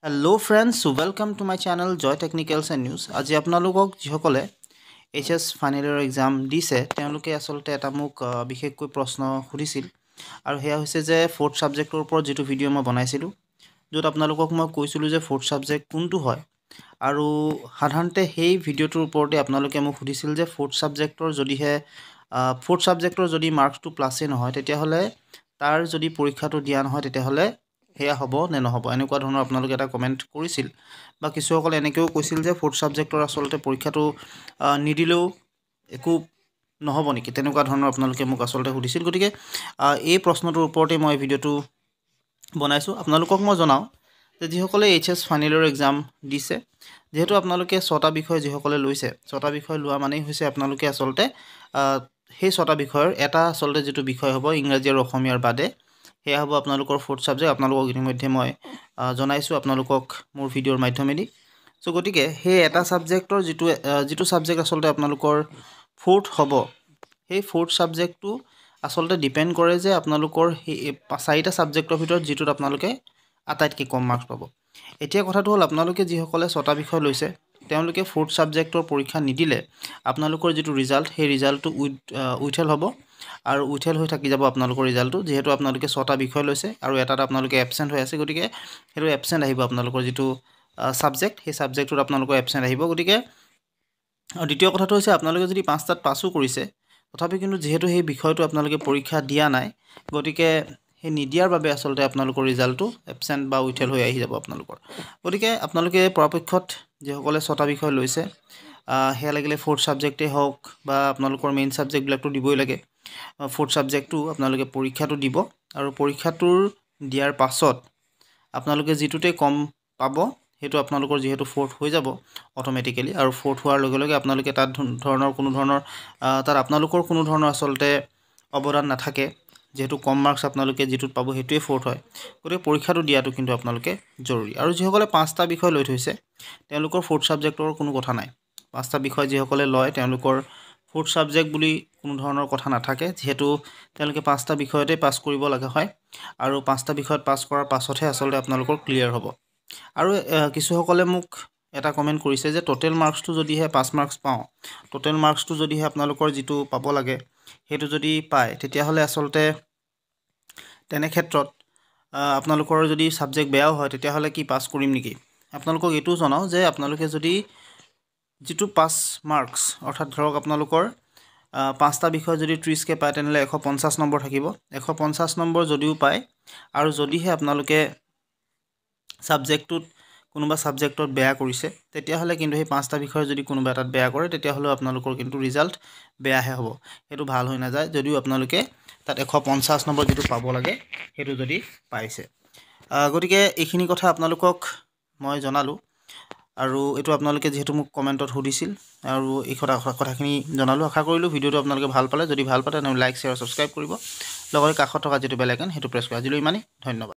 Hello friends, welcome to my channel Joy Technicals and News. আজি আপোনালোকক যিসকলে HS final ইয়াৰ exam দিছে তেওঁলোকে আসলতে এটা মোক বিশেষকৈ প্ৰশ্ন সুধিছিল আৰু হেয়া হৈছে যে ফৰ্থ সাবজেক্টৰ ওপৰত যেটো ভিডিও মই বনাইছিলো যত আপোনালোকক মই কৈছিলো যে ফৰ্থ সাবজেক্ট কোনটো হয় আৰু সাধাৰণতে সেই ভিডিওটোৰ ওপৰতে আপোনালোকে মোক সুধিছিল যে ফৰ্থ সাবজেক্টৰ যদিহে ফৰ্থ সাবজেক্টৰ যদি মাৰ্কসটো প্লাসে নহয় তেতিয়া হলে তাৰ যদি পৰীক্ষাটো দিয়া নহয় তেতিয়া হলে হেয়া হ'ব নে নহব এনেকুৱা ধৰণৰ আপোনালোকে এটা কমেন্ট কৰিছিল বা কিছুসকলে এনেকেও কৈছিল যে ফৰ্থ সাবজেক্টৰ আসলতে পৰীক্ষাটো নিদিলেও একো নহব নেকি তেনেকুৱা ধৰণৰ আপোনালোকে মোক আসলতে সুধিছিল গতিকে এই প্ৰশ্নটোৰ ওপৰতে মই ভিডিওটো বনাইছো আপোনালোকক মই জনাও যে যিসকলে HS ফাইনেলৰ এক্সাম দিছে যেহেতু আপোনালোকে 6টা বিষয় যিসকলে লৈছে 6টা বিষয় লোৱা মানে হৈছে আপোনালোকে আসলতে সেই 6টা বিষয়ৰ এটা আসলতে যেটো বিষয় হ'ব ইংৰাজী আৰু অসমীয়াৰ বাদে হেয়া হ'ব আপোনালোকৰ ফৰ্থ সাবজেক্ট আপোনালোকক ইতিমধ্যে মই জনাইছো আপোনালোকক মোৰ ভিডিওৰ মাধ্যমেদি সো গটিকে হে এটা সাবজেক্টৰ যেটো সাবজেক্ট আসলতে আপোনালোকৰ ফৰ্থ হ'ব হে ফৰ্থ সাবজেক্টটো আসলতে ডিপেন্ড কৰে যে আপোনালোকৰ হে 4টা সাবজেক্টৰ ভিতৰত যেটোত আপোনালোকে আটাইতকৈ কম মাৰ্কস পাব এতিয়া কথাটো হ'ল আপোনালোকে যিসকলে 6টা বিষয় লৈছে তেওঁলোকে ফৰ্থ সাবজেক্টৰ পৰীক্ষা নিদিলে আপোনালোকৰ যেটো ৰিজাল্ট হে ৰিজাল্টটো উইথেল হ'ব আৰু উইথেল হৈ থাকি যাব আপোনালোকৰ ৰিজাল্টটো যেহেতু আপোনালোকে 6টা বিষয় লৈছে আৰু এটাত আপোনালোকে এবসেন্ট হৈ আছে গটিকে হেতু এবসেন্ট আহিব আপোনালোকৰ যেটো সাবজেক্ট হে সাবজেক্টত আপোনালোকৰ এবসেন্ট আহিব গটিকে দ্বিতীয় কথাটো হৈছে আপোনালোকে যদি 5টাত পাসও কৰিছে তথাপি কিন্তু যেহেতু হে বিষয়টো আপোনালোকে পৰীক্ষা দিয়া নাই গটিকে হে নিদিয়াৰ বাবে আসলতে আপোনালোকৰ ৰিজাল্টটো এবসেন্ট বা উইথেল হৈ আহি যাব আপোনালোকৰ গটিকে আপোনালোকে পৰাপক্ষত যেসকলে 6টা বিষয় লৈছে হেয়া লাগিলে ফৰ্থ সাবজেক্টে হওক বা আপোনালোকৰ মেইন সাবজেক্ট বিলাকটো দিবই লাগে ফৰ্থ সাবজেক্টটো আপোনালোকে পৰীক্ষাটো দিব আৰু পৰীক্ষাটোৰ দিয়াৰ পাছত আপোনালোকে যেটোতে কম পাব হেতু আপোনালোকৰ যেহেতু ফৰ্থ হৈ যাব অটোমেটিক্যালি আৰু ফৰ্থ হোৱাৰ লগে লগে আপোনালোকে তাত ধৰণৰ কোনো ধৰণৰ তাত আপোনালোকৰ কোনো ধৰণৰ আসলতে অৱদান নাথাকে যেহেতু কম মাৰ্কস আপোনালোকে যেটোত পাব হেতুৱে ফৰ্থ হয় গতিকে পৰীক্ষাটো দিয়াটো কিন্তু আপোনালোকে জৰুৰী আৰু যিসকলে 5টা বিষয় লৈ থৈছে তেওঁলোকৰ ফৰ্থ সাবজেক্টৰ কোনো কথা নাই 5টা বিষয় যিসকলে লয় তেওঁলোকৰ ফৰ্থ সাবজেক্ট বুলি কোনো ধৰণৰ কথা নাথাকে যেহেতু তেওঁলোকে 5টা বিষয়তে পাস কৰিব লগা হয় আৰু 5টা বিষয়ত পাস কৰাৰ পাছতহে আসলতে আপোনালোকৰ ক্লিয়াৰ হ'ব আৰু কিছুসকলে মোক এটা কমেন্ট কৰিছে যে টোটাল মাৰ্কসটো যদিহে 5 মাৰ্কস পাও টোটাল মাৰ্কসটো যদিহে আপোনালোকৰ যেটো পাব লাগে হেতু যদি পায় তেতিয়া হলে আসলতে তেনে ক্ষেত্ৰত আপোনালোকৰ যদি সাবজেক্ট বেয়াও হয় তেতিয়া হলে কি পাস কৰিম নেকি আপোনালোকক এটো জনাও যে আপোনালোকে যদি যেটো 5 মাৰ্কস অৰ্থাৎ ধৰক আপোনালোকৰ 5টা বিষয় যদি 30 কে পায় তেনলে 150 নম্বৰ থাকিব 150 নম্বৰ যদিও পায় আৰু যদিহে আপোনালোকে সাবজেক্টটোত কোনোবা সাবজেক্টত বেয়া কৰিছে তেতিয়া হলে কিন্তু এই 5টা বিষয় যদি কোনোবা এটাত বেয়া কৰে তেতিয়া হলে আপোনালোকৰ কিন্তু ৰিজাল্ট বেয়াহে হ'ব হেতু ভাল হৈ না যায় যদিও আপোনালোকে তাত 150 নম্বৰ যেটো পাব লাগে হেতু যদি পাইছে গটিকে এইখিনি কথা আপোনালোকক মই জনালো আৰু এটো আপোনালোকে যেহেতু মোক কমেন্টত সুধিছিল আৰু এই কথাখিনি জনালো আশা কৰিলো ভিডিওটো আপোনালোকে ভাল পালে যদি ভাল পালে তেনে লাইক শেয়াৰ সাবস্ক্ৰাইব কৰিব লগতে কাষত থকা যেটো বেল আইকন হেতু প্ৰেছ কৰা আজিলৈ ইমানেই ধন্যবাদ